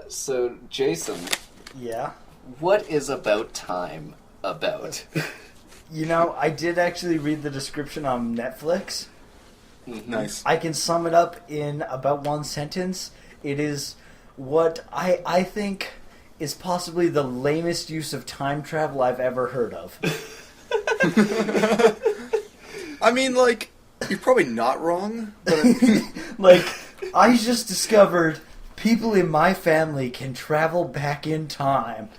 So, Jason. Yeah? What is About Time about? You know, I did actually read the description on Netflix. Mm-hmm. Nice. I can sum it up in about one sentence. It is what I think is possibly the lamest use of time travel I've ever heard of. I mean, like, you're probably not wrong, but... Like, I just discovered people in my family can travel back in time.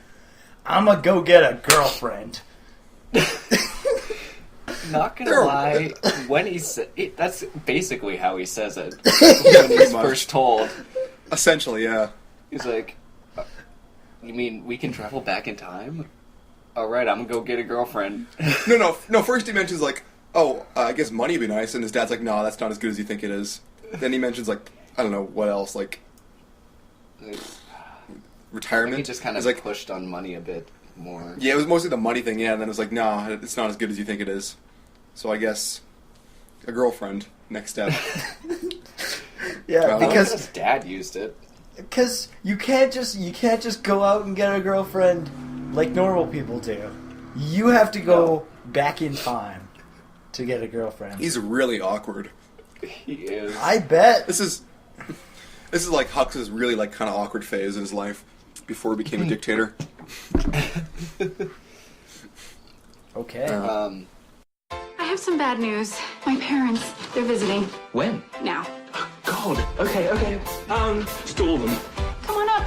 I'm gonna go get a girlfriend. Not gonna lie, when he that's basically how he says it when he's first told. Essentially, yeah. He's like, "You mean we can travel back in time? All right, I'm gonna go get a girlfriend." No. First he mentions like, "Oh, I guess money would be nice," and his dad's like, "No, that's not as good as you think it is." Then he mentions like, I don't know what else, like retirement. He just kind of like, pushed on money a bit more. Yeah, it was mostly the money thing. Yeah, and then it was like, "No, it's not as good as you think it is." So I guess a girlfriend next step. Yeah, because his dad used it. Because you can't just go out and get a girlfriend like normal people do. You have to go back in time to get a girlfriend. He's really awkward. He is. I bet. This is like Hux's really like kind of awkward phase in his life before he became a dictator. Okay. I have some bad news. My parents, they're visiting. When? Now. God. Okay. Stall them. Come on up.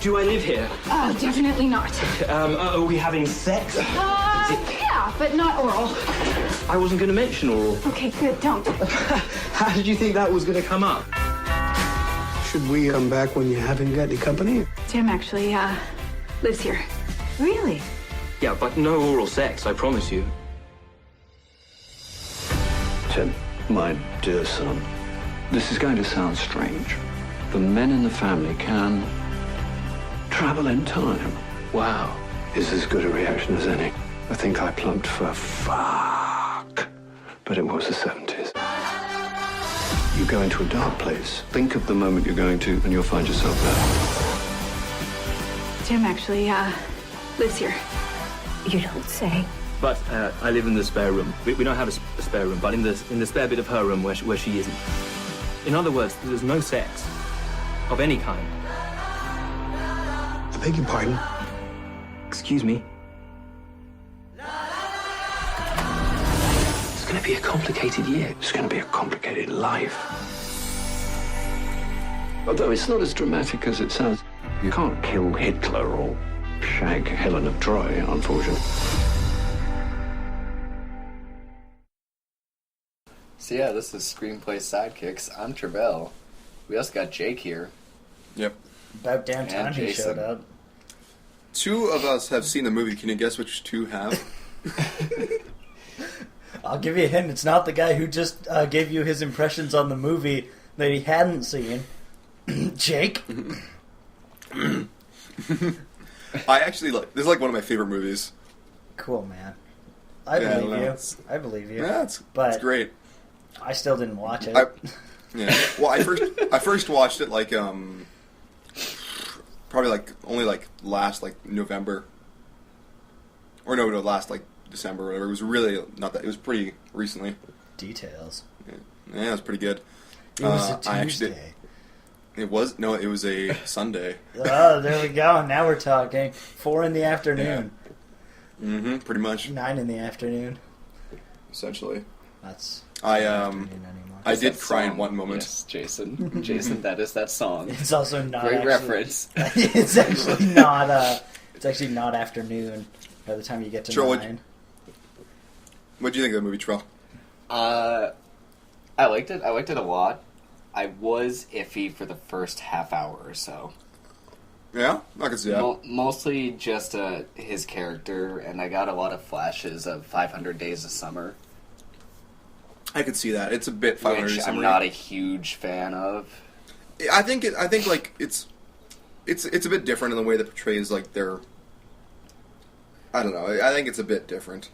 Do I live here? Definitely not. Are we having sex? Yeah, but not oral. I wasn't going to mention oral. Okay, good, don't. How did you think that was going to come up? Should we come back when you haven't got any company? Tim actually, lives here. Really? Yeah, but no oral sex, I promise you. Tim, my dear son, this is going to sound strange. The men in the family can travel in time. Wow. Is as good a reaction as any. I think I plumped for fuck. But it was the 70s. You go into a dark place. Think of the moment you're going to, and you'll find yourself there. Tim actually, lives here. You don't say. But I live in the spare room. We don't have a spare room, but in the spare bit of her room where she isn't. In other words, there's no sex of any kind. I beg your pardon? Excuse me. It's going to be a complicated year. It's going to be a complicated life. Although it's not as dramatic as it sounds. You can't kill Hitler or shag Helen of Troy, unfortunately. So yeah, this is Screenplay Sidekicks. I'm Travell. We also got Jake here. Yep. About damn time And he Jason. showed up. Two of us have seen the movie. Can you guess which two have? I'll give you a hint. It's not the guy who just gave you his impressions on the movie that he hadn't seen. Jake? I actually like. This is like one of my favorite movies. Cool, man. I Yeah, believe no, you. it's- I believe you. Yeah, it's But- great. I still didn't watch it. Yeah. Well, I first watched it like probably like only like last like November. Or no, last like December or whatever. It was really not that. It was pretty recently. Details. Yeah, it was pretty good. It was a I actually- Tuesday. It was a Sunday. Oh, there we go. Now we're talking. 4 in the afternoon. Mm-hmm. Pretty much, 9 in the afternoon. essentially. That's I not afternoon anymore. I did That cry in song. one moment. Yes, Jason. Jason, that is that song. It's also not Great actually, reference. It's actually not. It's actually not afternoon by the time you get to Sure, 9. What'd you think of the movie, Trell? I liked it. I liked it a lot. I was iffy for the first half hour or so. Yeah, I can see that. Mostly just his character, and I got a lot of flashes of 500 Days of Summer, I could see that. It's a bit 500 which I'm not a huge fan of. I think like it's a bit different in the way that portrays like their. I don't know. I think it's a bit different.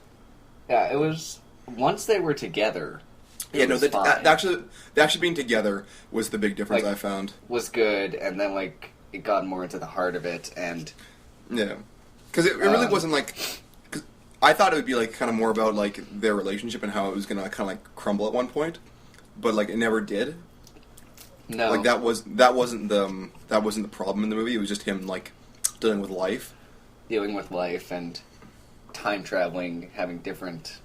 Yeah, it was once they were together. Yeah, no, was the, fine. actually being together was the big difference Like, I found. Was good, and then like it got more into the heart of it, and Yeah, because it really wasn't like. Cause I thought it would be like kind of more about like their relationship and how it was gonna kind of like crumble at one point, but like it never did. no, Like that wasn't the problem in the movie. It was just him like dealing with life. dealing with life and time traveling, having different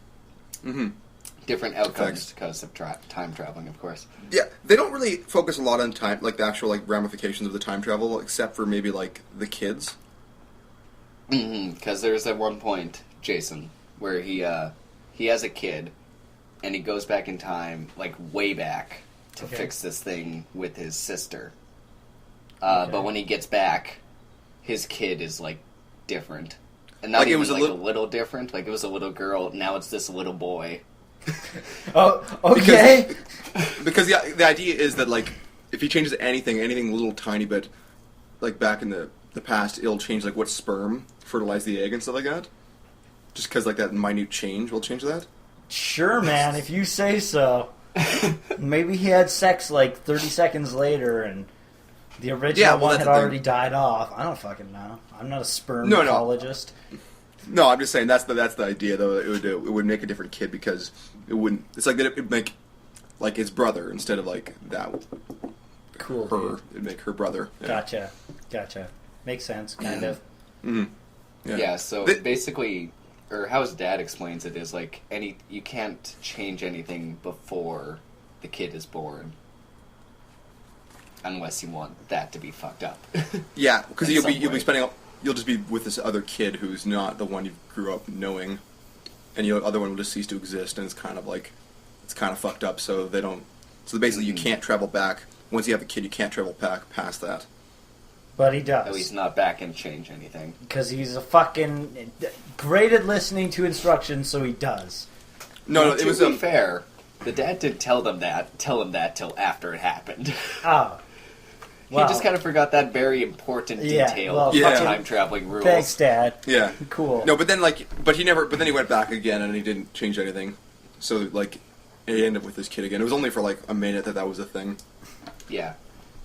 different outcomes Effects. because of time traveling, of course. Yeah, they don't really focus a lot on time, like the actual like ramifications of the time travel, except for maybe like the kids. Because there's at one point, Jason, where he has a kid, and he goes back in time, like way back, to fix this thing with his sister. But when he gets back, his kid is like different, and not Like, it even was a like a lit- little different. Like it was a little girl. Now it's this little boy. Oh, okay. Because the idea is that like if he changes anything a little tiny bit, like back in the past, it'll change like what sperm fertilize the egg and stuff like that. Just because like that minute change will change that. Sure, man, if you say so. Maybe he had sex like 30 seconds later and the original one that's had the already thing. died off. I don't fucking know. I'm not a No. spermatologist. No, I'm just saying that's the idea though. It would make a different kid because it wouldn't. It's like that it would make like his brother instead of like that Cool, her. dude. It'd make her brother. Yeah. Gotcha. Makes sense, kind of. Yeah. So They- basically, or how his dad explains it is like you can't change anything before the kid is born, unless you want that to be fucked up. Yeah, because In you'll some way. be spending. You'll just be with this other kid who's not the one you grew up knowing, and the other one will just cease to exist, and it's kind of fucked up. So they don't. So basically, you can't travel back. Once you have a kid, you can't travel back past that. But he At least does. not back and change anything. Because he's a fucking great at listening to instructions, so he does. No, Well, it to was be fair, the dad didn't tell him that till after it happened. Oh. He just kind of forgot that very important Yeah, detail well, of Yeah. time traveling rules. Thanks, Dad. Yeah. Cool. No, but then he went back again, and he didn't change anything. So like, he ended up with this kid again. It was only for like a minute that was a thing. Yeah.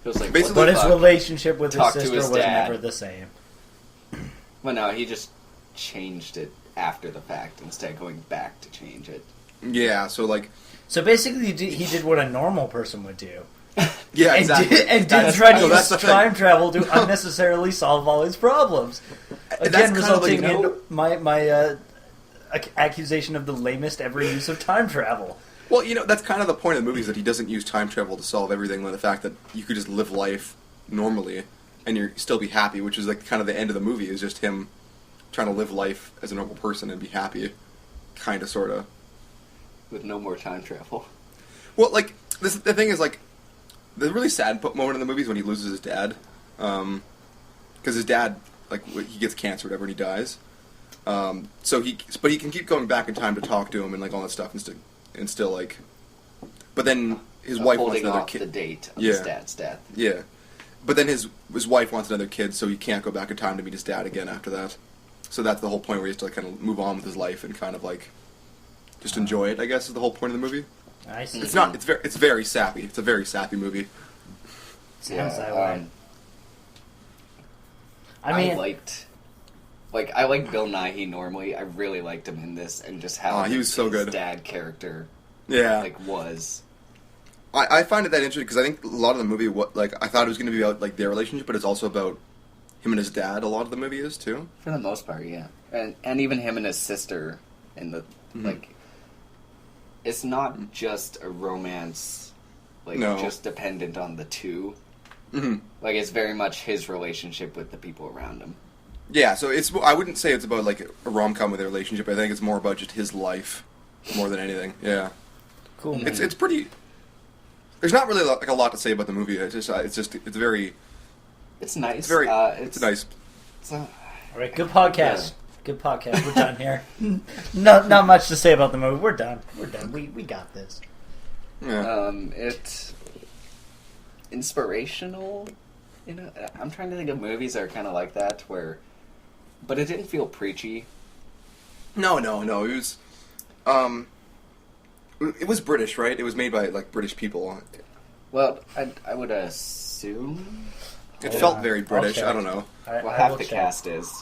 It was like, Basically- what But the his fuck? relationship with his Talk to sister his was dad. never the same. Well, no, he just changed it after the fact instead of going back to change it. Yeah. So like, So basically, he did what a normal person would do. yeah, And exactly. didn't That's- try to no, use that's the thing. time travel to unnecessarily solve all his problems. Again, That's kind of like, resulting no- in my accusation of the lamest ever use of time travel. Well, that's kind of the point of the movie is that he doesn't use time travel to solve everything. Like the fact that you could just live life normally and you still be happy, which is like kind of the end of the movie is just him trying to live life as a normal person and be happy, kind of, sort of. With no more time travel. Well, like the thing is like the really sad moment in the movie is when he loses his dad, because his dad like he gets cancer or whatever and he dies. But he can keep going back in time to talk to him and like all that stuff and still like. But then his wife wants Holding another off kid. the date of Yeah. his dad's death. Yeah, but then his wife wants another kid, so he can't go back in time to meet his dad again after that. So that's the whole point where he has to like, kind of move on with his life and kind of like just enjoy it. I guess is the whole point of the movie. I see. It's not. It's very sappy. It's a very sappy movie. Sounds that Yeah, way. I mean, I like Bill Nighy normally. I really liked him in this, and just how He was so his good. dad character Yeah, was. I find it that interesting because I think a lot of the movie, I thought it was going to be about like their relationship, but it's also about him and his dad. A lot of the movie is too. For the most part, yeah, and even him and his sister in the like. It's not just a romance, No. just dependent on the two. Mm-hmm. Like it's very much his relationship with the people around him. Yeah, so I wouldn't say it's about like a rom-com with their relationship. I think it's more about just his life more than anything. Yeah, cool. it's pretty. There's not really like a lot to say about the movie. It's very. It's nice. It's very. It's it's nice. It's a, All right, good podcast. Good podcast. We're done here. Not much to say about the movie. We're done. We got this. Yeah. it's inspirational. I'm trying to think of movies that are kind of like that, but it didn't feel preachy. No. It was. It was British, right? It was made by like British people. Well, I would assume. It felt very British. I don't know. Well, half the cast is.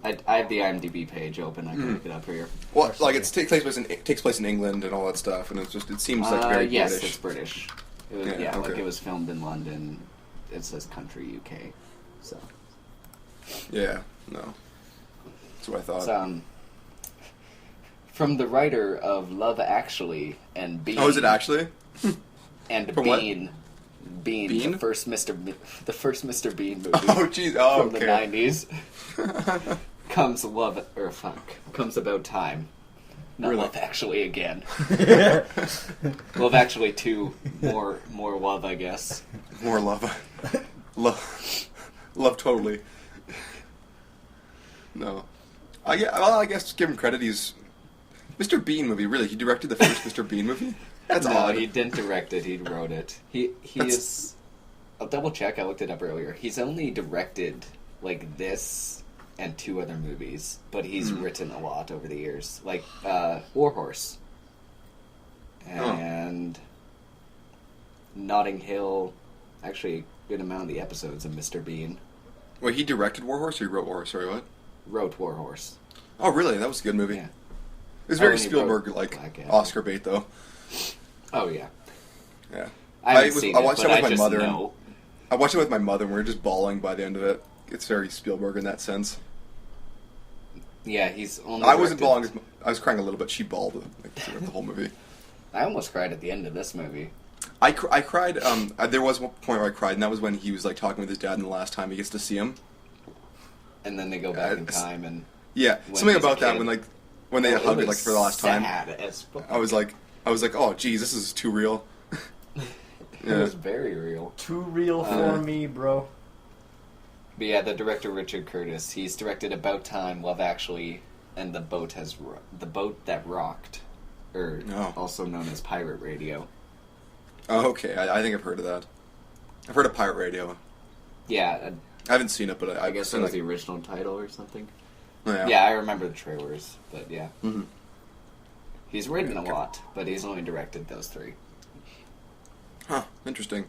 I have the IMDb page open. I can look it up here. Well, like it takes place in England and all that stuff, and it seems like very yes, British. It's British. It was, okay. like it was filmed in London. It says country UK. So. Yeah. No. That's what I thought. It's, from the writer of Love Actually and Bean. Oh, is it actually? And From Bean. what? Bean, the first Mr. Bean movie. Oh, jeez. Oh, from okay. the 90s. Comes About Time. Not Really? Love Actually again. Love Actually 2. More love, I guess. More love. Love totally. No. I guess give him credit. He's Mr. Bean movie. Really, he directed the first Mr. Bean movie. That's no, odd. he didn't direct it. He wrote it. He is. I'll double check. I looked it up earlier. He's only directed like this and 2 other movies, but he's written a lot over the years, like War Horse and Notting Hill. Actually, a good amount of the episodes of Mr. Bean. Wait, he directed War Horse or he wrote War Horse? Sorry, what? Wrote War Horse. Oh, really? That was a good movie. Yeah. It was very and he Spielberg, wrote like Black Adam. Oscar bait, though. Oh yeah. Yeah. I haven't seen I it, watched but it with I my just mother. know. I watched it with my mother, and we were just bawling by the end of it. It's very Spielberg in that sense. Yeah, he's only. I wasn't directed- bawling. I was crying a little bit. She bawled throughout the whole movie. I almost cried at the end of this movie. I cried. There was one point where I cried, and that was when he was like talking with his dad, and the last time he gets to see him. And then they go back in time and. Yeah, When something he's a about that kid. when they It hugged was like for the last time. sad as fuck. I was like, oh, geez, this is too real. It was very real. Too real for me, bro. But yeah, the director Richard Curtis, he's directed About Time, Love Actually, and The Boat That Rocked, or also known as Pirate Radio. Oh, okay. I think I've heard of that. I've heard of Pirate Radio. Yeah, I haven't seen it, but I guess it was the like, original title or something. yeah. Yeah, I remember the trailers, but yeah. Mm-hmm. He's written a lot, but he's only directed those 3. Huh. Interesting.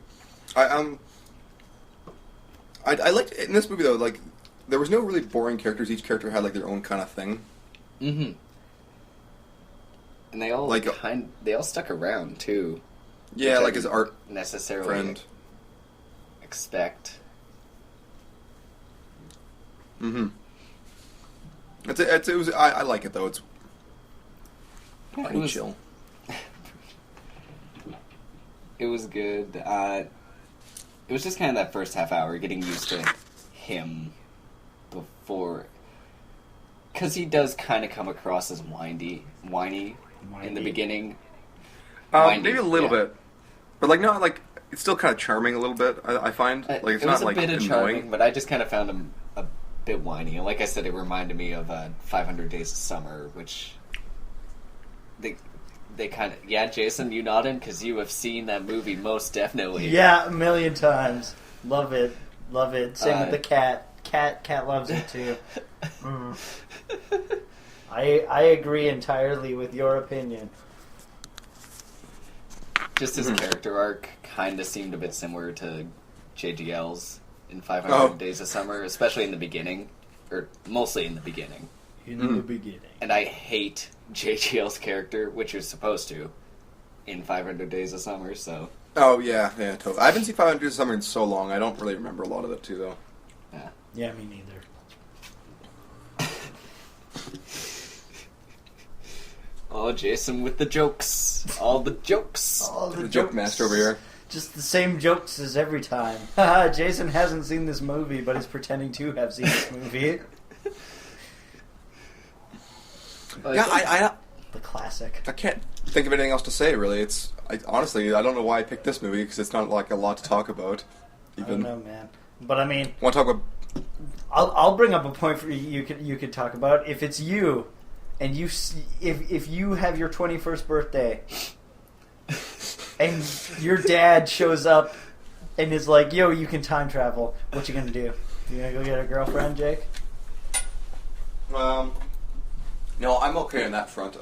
I liked in this movie though. Like, there was no really boring characters. Each character had like their own kind of thing. Mm-hmm. And they all Like, they all stuck around too. Yeah, which like I his art necessarily friend. expect. Mm-hmm. It was. I like it though. It's pretty chill. It was good. It was just kind of that first half hour, getting used to him before, because he does kind of come across as whiny in the beginning. Windy, Maybe a little bit, but like not like it's still kind of charming a little bit. I find like it's it not was a like bit of annoying. charming, but I just kind of found him a bit whiny. And like I said, it reminded me of 500 Days of Summer, which they kind of Jason, you nodding because you have seen that movie most definitely. Yeah, a million times. Love it. Same with the cat. Cat loves it too. I agree entirely with your opinion. Just his character arc kind of seemed a bit similar to JGL's in 500 Days of Summer, especially in the beginning, or mostly in the beginning. In the beginning. And I hate JGL's character, which you're supposed to, in 500 Days of Summer, so... Oh, yeah, totally. I haven't seen 500 Days of Summer in so long, I don't really remember a lot of it, too, though. Yeah, me neither. Oh, Jason with the jokes. All the jokes. All The joke master over here. Just the same jokes as every time. Haha, Jason hasn't seen this movie, but is pretending to have seen this movie. Yeah, The classic. I can't think of anything else to say, really. Honestly, I don't know why I picked this movie, because it's not, like, a lot to talk about. I don't know, man. But, I mean... Want to talk about... I'll bring up a point for you could talk about. If it's you, and if you have your 21st birthday, and your dad shows up and is like, yo, you can time travel, what you gonna do? You gonna go get a girlfriend, Jake? No, I'm okay on that front.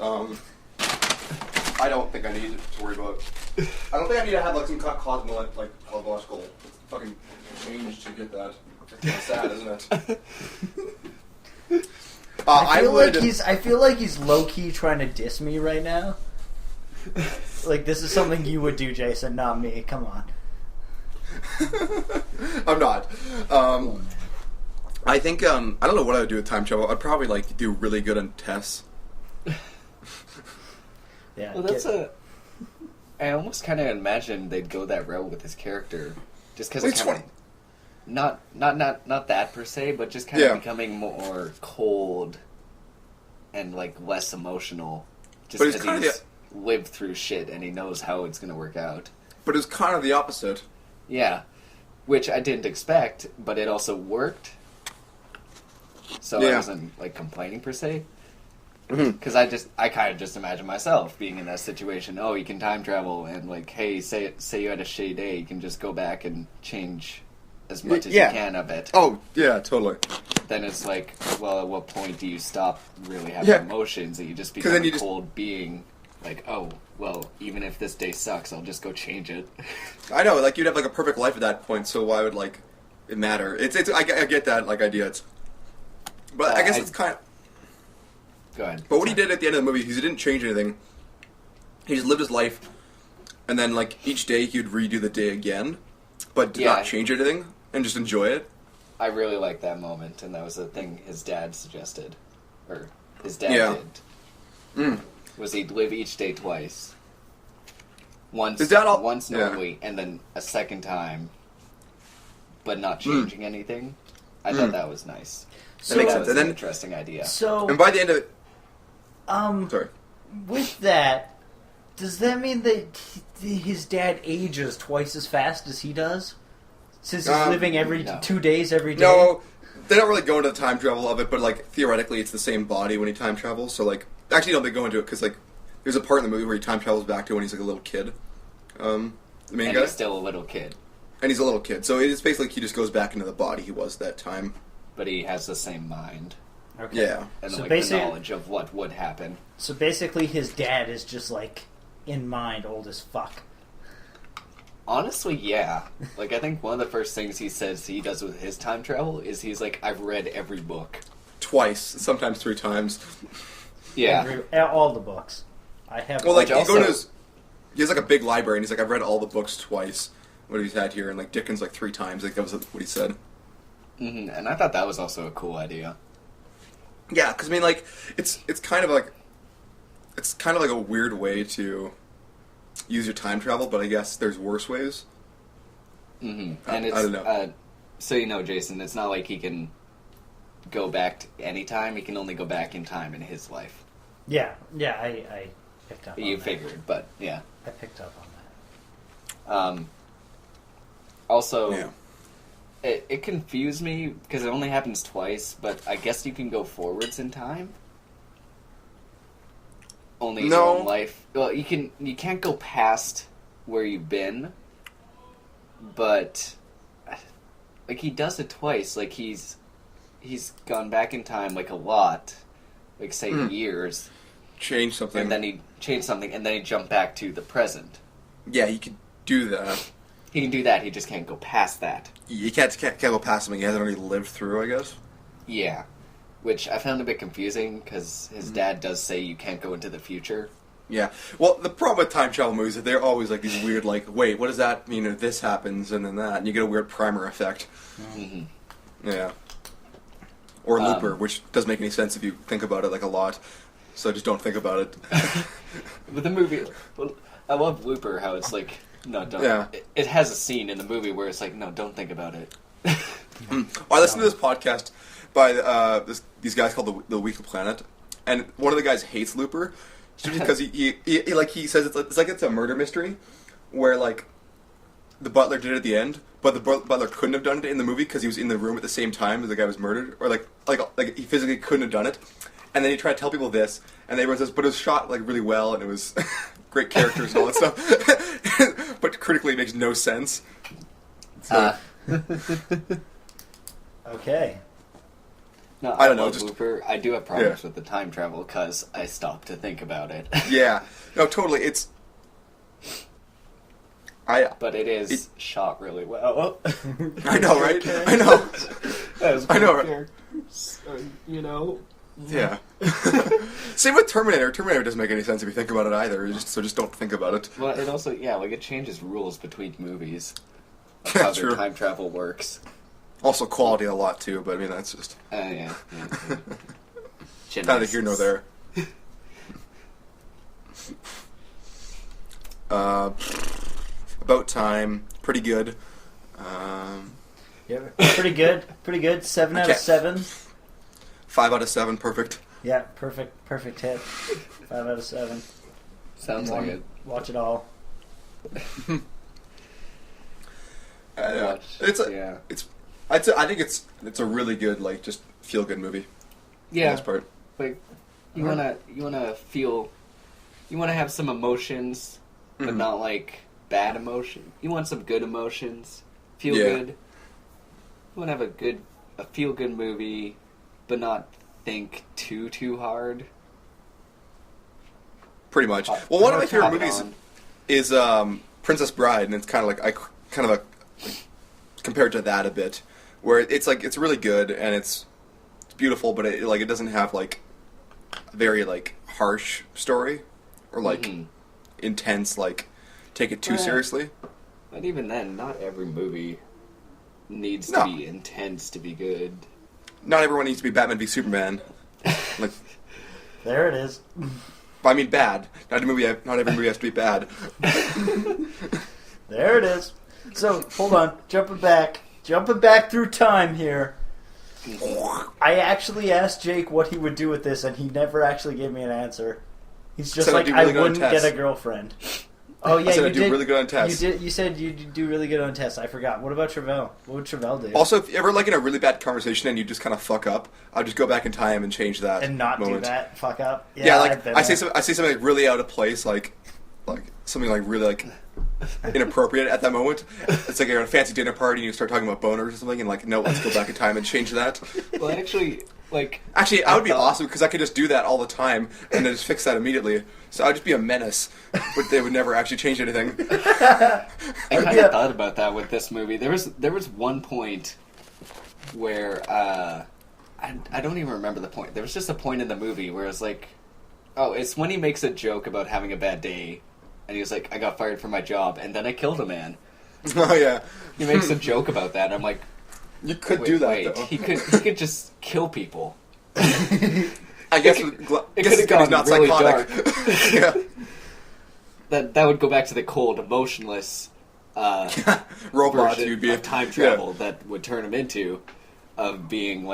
I don't think I need to worry about. I don't think I need to have like some cosmological fucking change to get that. It's kind of sad, isn't it? I feel like he's low key trying to diss me right now. Like this is something you would do, Jason, not me. Come on. I'm not. I think I don't know what I would do with time travel. I'd probably like do really good on tests. Yeah. Well, I almost kind of imagine they'd go that route with his character, just because it's kind of not that per se, but just kind of becoming more cold and like less emotional, just because he's lived through shit and he knows how it's going to work out. But it's kind of the opposite. Yeah, which I didn't expect, but it also worked. So I wasn't like complaining per se. Because I kind of just imagine myself being in that situation. Oh, you can time travel, and like, hey, say you had a shitty day, you can just go back and change as much as you can of it. Oh, yeah, totally. Then it's like, well, at what point do you stop really having emotions, and you just become a cold being? Like, oh, well, even if this day sucks, I'll just go change it. I know, like you'd have like a perfect life at that point. So why would like it matter? I get that like idea. But I guess it's kind of. Go ahead. But what he did at the end of the movie is he didn't change anything. He just lived his life, and then like each day he would redo the day again, but did not change anything and just enjoy it. I really liked that moment, and that was the thing his dad suggested, or his dad did. Was he'd live each day twice. Once normally, and then a second time, but not changing anything. I thought that was nice. That makes sense. That was an interesting idea. So, and by the end of it, sorry. With that, does that mean that his dad ages twice as fast as he does? Since he's living every 2 days every day? No, they don't really go into the time travel of it, but like theoretically it's the same body when he time travels. So like, actually no, they go into it because like there's a part in the movie where he time travels back to when he's like a little kid. The main guy. He's still a little kid. And he's a little kid, so it's basically he just goes back into the body he was that time. But he has the same mind. Okay. Yeah. And so like the knowledge of what would happen. So basically his dad is just like, in mind, old as fuck. Honestly, yeah. Like, I think one of the first things he says he does with his time travel is he's like, I've read every book. Twice, sometimes 3 times. Yeah. All the books. I have. Well, like, he has like a big library, and he's like, I've read all the books twice. What he's had here, and like Dickens like 3 times. Like that was what he said. Mm-hmm. And I thought that was also a cool idea. Yeah, because I mean, like it's kind of like a weird way to use your time travel, but I guess there's worse ways. Mm-hmm. And it's, I don't know. So you know, Jason, it's not like he can go back to any time. He can only go back in time in his life. Yeah, I picked up on that. You figured, but yeah. I picked up on that. Also, it confused me because it only happens twice, but I guess you can go forwards in time. Only in your own life. Well, you can't go past where you've been, but like he does it twice. Like he's gone back in time like a lot, like say years. Change something, and then he changed something, and then he jumped back to the present. Yeah, he could do that. He can do that. He just can't go past that. You can't go past something he hasn't already lived through, I guess. Yeah, which I found a bit confusing because his dad does say you can't go into the future. Yeah. Well, the problem with time travel movies is that they're always like these weird, like, wait, what does that mean if this happens and then that, and you get a weird primer effect. Mm-hmm. Yeah. Or Looper, which doesn't make any sense if you think about it like a lot. So just don't think about it. But the movie, I love Looper. How it's like. No, don't. Yeah. It has a scene in the movie where it's like, no, don't think about it. I listened to this podcast by these guys called the Weekly Planet, and one of the guys hates Looper just because he says it's like it's a murder mystery where like the butler did it at the end, but the butler couldn't have done it in the movie because he was in the room at the same time as the guy was murdered, or like he physically couldn't have done it. And then he tried to tell people this, and everyone says, but it was shot like really well, and it was great characters and all that stuff. But critically, it makes no sense. So. Okay. No, I don't know, love just- Looper. I do have problems with the time travel because I stopped to think about it. Yeah. No, totally. It's... But it is shot really well. I know, right? I know. I know, right? You know? Yeah. Same with Terminator. Terminator doesn't make any sense if you think about it either. So just don't think about it. Well, it also, it changes rules between movies. Of Yeah, how true. their time travel works. Also quality a lot too, but I mean that's just Yeah. neither here nor there. About Time, pretty good. Yeah, pretty good. Pretty good. 7 out of 7. 5 out of 7, perfect. Yeah, perfect hit. 5 out of 7. Sounds like it. Watch it all. I think it's a really good just feel good movie. For the most part. Like you wanna feel, you wanna have some emotions, but not like bad emotion. You want some good emotions, feel good. You wanna have a feel good movie, but not think too hard. Pretty much. Well, one of my favorite movies is Princess Bride, and it's kind of compared to that a bit, where it's really good and it's beautiful, but it doesn't have a very harsh story or intense take it too seriously. But even then, not every movie needs to be intense to be good. Not everyone needs to be Batman v Superman. There it is. I mean, bad. Not every movie has to be bad. There it is. So, hold on. Jumping back through time here. I actually asked Jake what he would do with this, and he never actually gave me an answer. He's just Said I'd like, do I really good on wouldn't get tests. a girlfriend. Oh yeah, I said you I'd did. do really good on tests. You said you do really good on tests. I forgot. What about Travell? What would Travell do? Also, if you ever in a really bad conversation and you just kind of fuck up, I'll just go back in time and change that and not moment. do that. Fuck up. Yeah, I've been I say there. something really out of place, like something really inappropriate at that moment. It's like you're at a fancy dinner party and you start talking about boners or something, and no, let's go back in time and change that. Well, actually, I would be awesome because I could just do that all the time and then just fix that immediately. So I'd just be a menace, but they would never actually change anything. I kind of thought about that with this movie. There was one point where I don't even remember the point. There was just a point in the movie where it's it's when he makes a joke about having a bad day, and he was like, "I got fired from my job, and then I killed a man." Oh yeah, he makes a joke about that. I'm like, you could do that. Wait, though. he could just kill people. I guess it guess could have he's not gone really psychotic. dark. Yeah. That would go back to the cold, emotionless Robot version you'd be of time travel that would turn him into, of being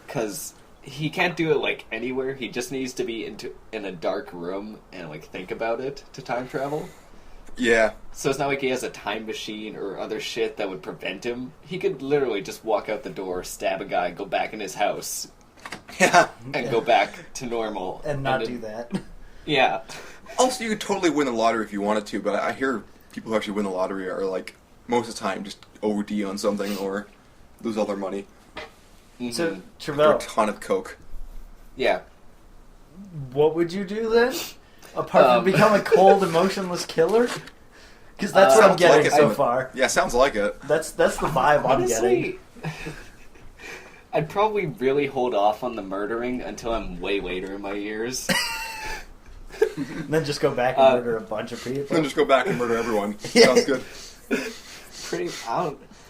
because he can't do it anywhere. He just needs to be in a dark room and think about it to time travel. Yeah. So it's not like he has a time machine or other shit that would prevent him. He could literally just walk out the door, stab a guy, go back in his house, and go back to normal and not do that. Yeah. Also, you could totally win the lottery if you wanted to, but I hear people who actually win the lottery are most of the time just OD on something or lose all their money. Mm-hmm. So Or a Travell, ton of coke. Yeah. what would you do then? Apart from become a cold, emotionless killer? Because that's what I'm Sounds getting like it, so but- far. Yeah, sounds like it. That's the vibe I'm getting. Honestly, I'd probably really hold off on the murdering until I'm way later in my years. And then just go back and murder a bunch of people. Then just go back and murder everyone. Yeah. Sounds good.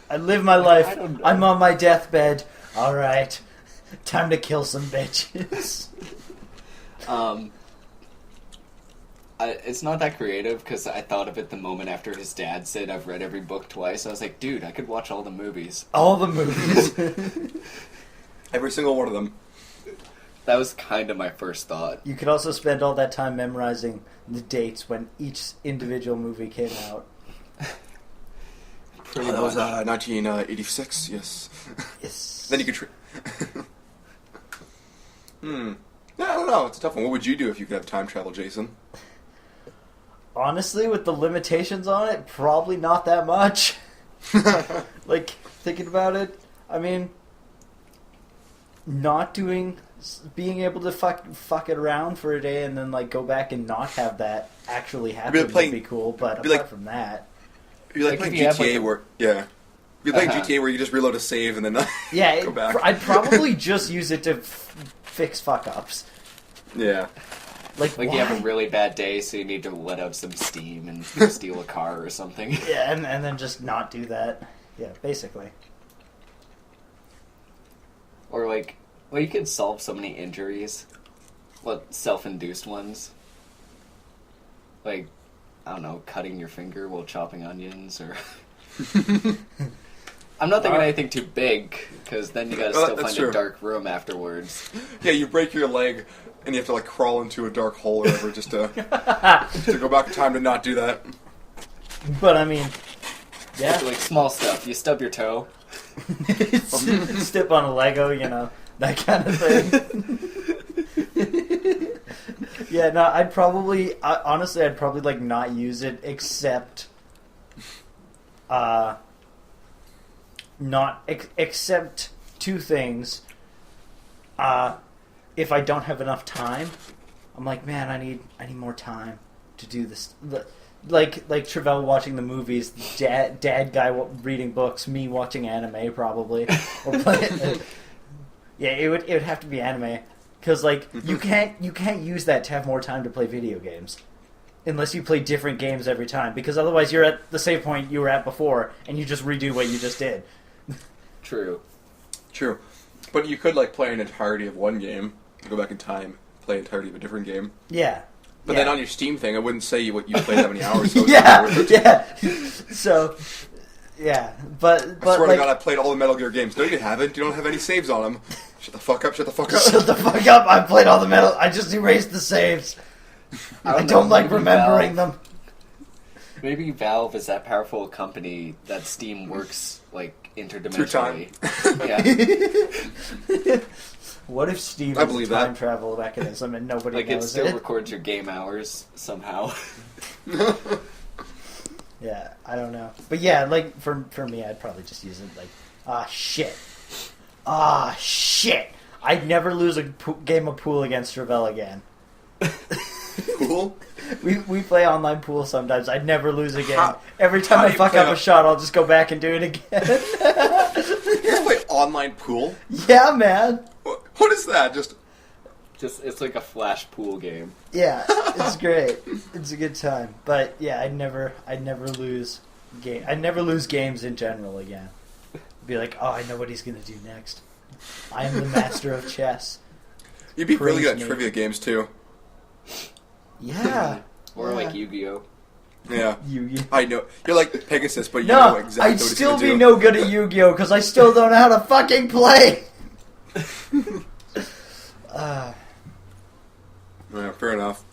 I live my life. I don't know. I'm on my deathbed. All right, time to kill some bitches. It's not that creative because I thought of it the moment after his dad said I've read every book twice. I was like, dude, I could watch all the movies. All the movies. Every single one of them. That was kind of my first thought. You could also spend all that time memorizing the dates when each individual movie came out. Pretty That was much. 1986, yes. Yes. Then you could... Yeah, I don't know. It's a tough one. What would you do if you could have time travel, Jason? Honestly, with the limitations on it, probably not that much. Thinking about it, I mean, being able to fuck it around for a day and then like go back and not have that actually happen playing- would be cool. But be apart like- from that, It'd be like Like, playing if you have, GTA like, a- where You'd be playing Uh-huh. GTA where you just reload a save and then yeah, go back. I'd probably just use it to fix fuck ups. Yeah. Like Like why? you have a really bad day, so you need to let out some steam and steal a car or something. Yeah, and then just not do that. Yeah, basically. Or like, well, you could solve so many injuries. What, self-induced ones? Like, I don't know, cutting your finger while chopping onions, or... I'm not thinking anything too big, because then you gotta still that's find true. a dark room afterwards. Yeah, you break your leg and you have to like crawl into a dark hole or whatever just to go back in time to not do that. But I mean, yeah. Like small stuff. You stub your toe. Step on a Lego, you know, that kind of thing. Yeah, no, honestly, I'd probably like not use it except, except two things. If I don't have enough time, I'm like, man, I need more time to do this. Like Travell watching the movies, dad guy reading books, me watching anime probably, or playing. Yeah, it would have to be anime because like you can't use that to have more time to play video games, unless you play different games every time. Because otherwise, you're at the same point you were at before, and you just redo what you just did. True. True. But you could like play an entirety of one game, go back in time, play an entirety of a different game. Yeah. But yeah. then on your Steam thing, I wouldn't say what you played that many hours. So yeah. So, yeah, but I swear like, to God, I played all the Metal Gear games. No, you haven't. You don't have any saves on them. Shut the fuck up. Shut the fuck up. shut the fuck up! I played all the metal. I just erased the saves. I don't like maybe remembering them. Maybe Valve is that powerful a company that Steam works like Through time. interdimensionally. Yeah. What if Steve I is believe a time that. travel mechanism and nobody Like it knows still it? records your game hours somehow. Yeah, I don't know. But yeah, like for me, I'd probably just use it like, shit. I'd never lose a game of pool against Travell again. Cool. We play online pool sometimes. I'd never lose a game. How- Every time how I do you fuck play up a on- shot, I'll just go back and do it again. You play online pool? Yeah, man. What is that? Just It's like a flash pool game. Yeah, it's great. It's a good time. But yeah, I'd never lose I'd never lose games in general again. Be like, oh, I know what he's gonna do next. I am the master of chess. you'd be really Praise good at me. trivia games too. Yeah. Or Yeah. like Yu-Gi-Oh! Yeah. Yu-Gi. I know. You're like Pegasus, but you know No, exactly I'd what he's still gonna be do. no good at Yu-Gi-Oh! Because I still don't know how to fucking play. Yeah, fair enough.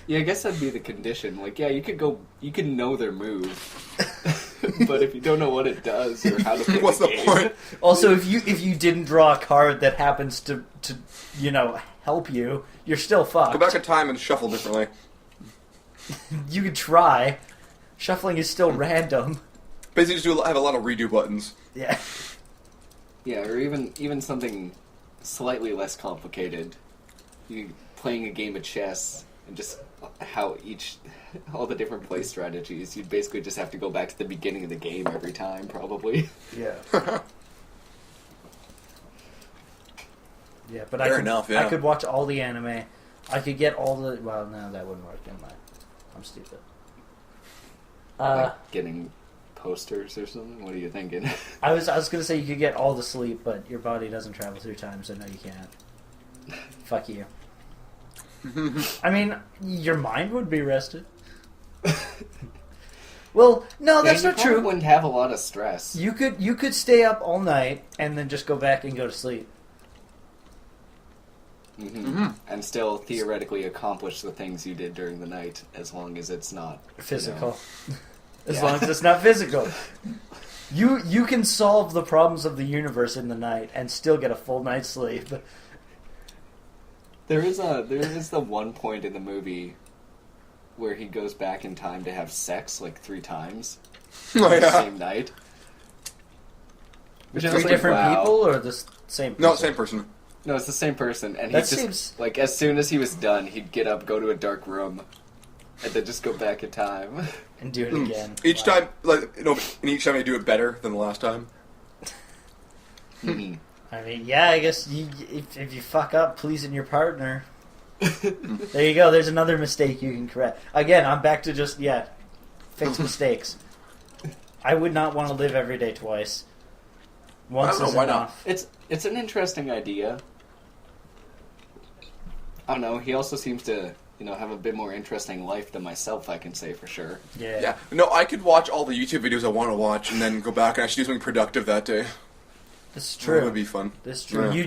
Yeah, I guess that'd be the condition. Like, yeah, you could know their move, but if you don't know what it does or how to play What's the the game, point? Also, if you didn't draw a card that happens to help you, you're still fucked. Go back in time and shuffle differently. You could try. Shuffling is still random. Basically, just have a lot of redo buttons. Yeah. yeah, or even something slightly less complicated. You playing a game of chess and just all the different play strategies. You'd basically just have to go back to the beginning of the game every time, probably. Yeah. Yeah, but Fair enough, yeah. I could watch all the anime. I could get all the... Well, no, that wouldn't work. Never mind. I'm stupid. Like getting posters or something. What are you thinking? I was going to say you could get all the sleep, but your body doesn't travel through time, so no, you can't. Fuck you. I mean, your mind would be rested. Well, no, that's Yeah, not you probably true. wouldn't have a lot of stress. You could stay up all night and then just go back and go to sleep. And still theoretically accomplish the things you did during the night, as long as it's not Physical. As Yeah. long as it's not physical. You can solve the problems of the universe in the night and still get a full night's sleep. There is the one point in the movie where he goes back in time to have sex like 3 times Oh, the yeah. same night. Which Three I was like, different wow. people or the same person? No, same person. No, it's the same person, and he That just seems- like as soon as he was done, he'd get up, go to a dark room, and then just go back in time. And do it again. Each Wow. time, and each time they do it better than the last time. Mhm. I mean, yeah, I guess if you fuck up pleasing your partner, there you go. There's another mistake you can correct. Again, I'm back to just, fix mistakes. I would not want to live every day twice. Once I don't know, is why not? enough. It's an interesting idea. I don't know. He also seems to, have a bit more interesting life than myself. I can say for sure. Yeah. Yeah. No, I could watch all the YouTube videos I want to watch and then go back and actually do something productive that day. This is true. That would be fun. This is true. Yeah.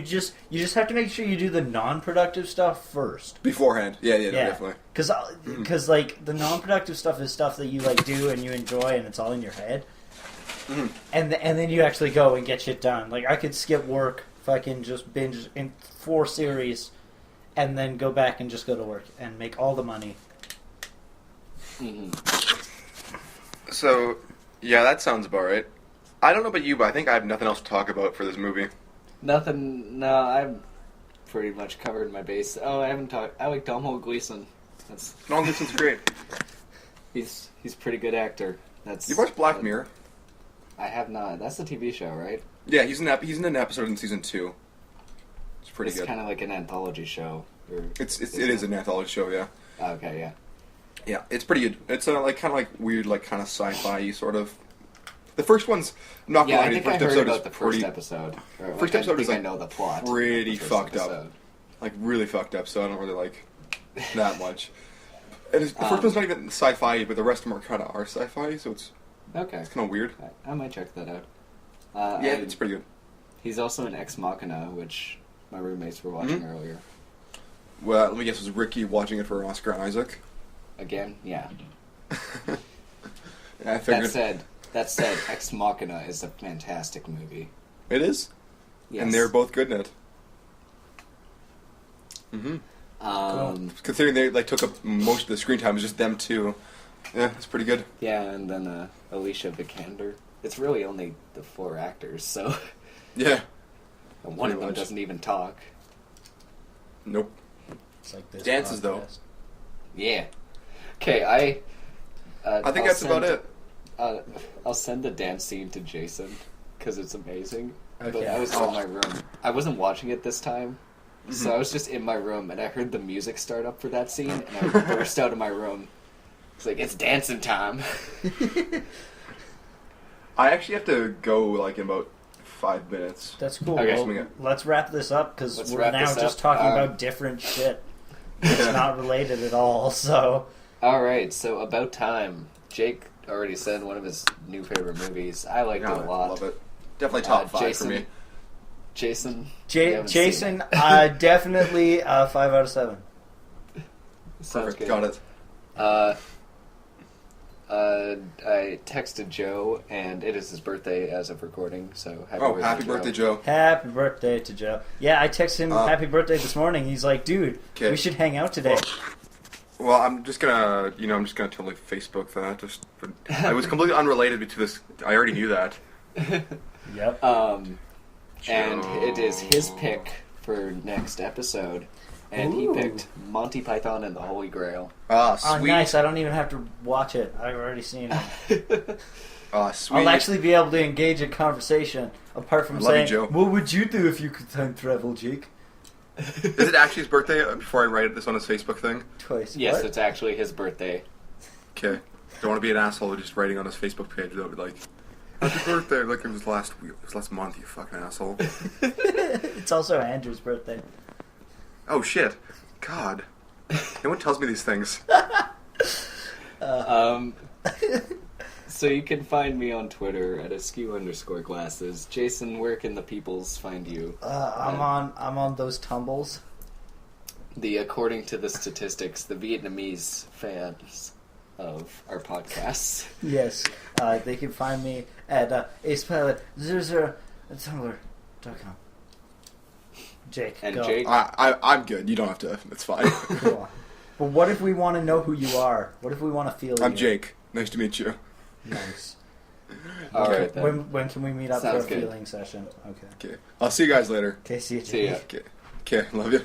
You just have to make sure you do the non-productive stuff first. Beforehand. Yeah, no, definitely. Because like the non-productive stuff is stuff that you like do and you enjoy and it's all in your head. Mhm. And then you actually go and get shit done. Like I could skip work, fucking just binge in 4 series, and then go back and just go to work and make all the money. Mhm. So, yeah, that sounds about right. I don't know about you, but I think I have nothing else to talk about for this movie. Nothing. No, I've pretty much covered my base. Oh, I haven't talked. I like Domhnall Gleeson. No, this is great. He's a pretty good actor. You watched Black Mirror? I have not. That's the TV show, right? Yeah, he's in an episode in season 2. It's pretty It's good. kind of like an anthology show. It is an anthology show, yeah. Okay, yeah. Yeah, it's pretty good. It's kind of like weird, like kind of sci-fi sort of. The first one's I'm not Yeah, gonna I lie, think the I first heard episode about is the first pretty, episode. Or, first episode I think is, like, I know the plot. pretty of the first fucked up. episode. like really fucked up. So I don't really like that much. And the first one's not even sci-fi, but the rest of them are kind of sci-fi. So it's Okay. kind of weird. I might check that out. Yeah, it's pretty good. He's also in Ex Machina, which my roommates were watching Mm-hmm. earlier. Well, let me guess, was Ricky watching it for Oscar Isaac? Again, yeah. Yeah, I figured That said, Ex Machina is a fantastic movie. it is, Yes. and they're both good in it. Considering they took up most of the screen time, it was just them two. Yeah, it's pretty good. Yeah, and then Alicia Vikander. It's really only the 4 actors, so Yeah. and one of Pretty them much. doesn't even talk. Nope. It's like this Dances, though. podcast. Yeah. Okay, I think that's about it. I'll send the dance scene to Jason because it's amazing. But Okay. I was in my room. I wasn't watching it this time, so I was just in my room, and I heard the music start up for that scene, and I burst out of my room. It's like, it's dancing time. I actually have to go in about 5 minutes. That's cool. Okay. Well, let's wrap this up because Let's we're wrap now this just up. talking about different shit. It's not related at all. So All right, so About Time. Jake already said one of his new favorite movies. I liked it a lot. Love it. Definitely top 5 Jason, for me. Jason, you haven't seen Jason, it. definitely 5 out of 7. Sounds Perfect. good. Got it. I texted Joe, and it is his birthday as of recording, so Happy birthday, Joe. Happy birthday to Joe. Yeah, I texted him happy birthday this morning. He's like, dude, 'Kay. we should hang out today. Well, I'm just gonna totally Facebook that. It was completely unrelated to this. I already knew that. Yep. And it is his pick for next episode, and Ooh. he picked Monty Python and the Holy Grail. Ah, Oh, sweet. nice. I don't even have to watch it. I've already seen it. Ah, sweet. I'll actually be able to engage in conversation, apart from I love you, saying, Joe. what would you do if you could time travel, Jake? Is it actually his birthday? Before I write this on his Facebook thing. Twice. Yes, What? it's actually his birthday. Okay. Don't want to be an asshole just writing on his Facebook page that would be like, happy birthday, like it was last month, you fucking asshole. It's also Andrew's birthday. Oh shit. God. No one tells me these things. So you can find me on Twitter at askew_glasses. Jason, where can the peoples find you? I'm on those tumbles. According to the statistics, the Vietnamese fans of our podcasts. Yes. They can find me at acepilot00@tumblr.com. Jake, And go. Jake, I'm good. You don't have to. It's fine. Go on. But what if we want to know who you are? What if we want to feel I'm you? Jake. Nice to meet you. Nice. All right then. When can we meet up Sounds for a good. feeling session? Okay. Okay. I'll see you guys later. Okay, see you. See ya. Okay. Love you.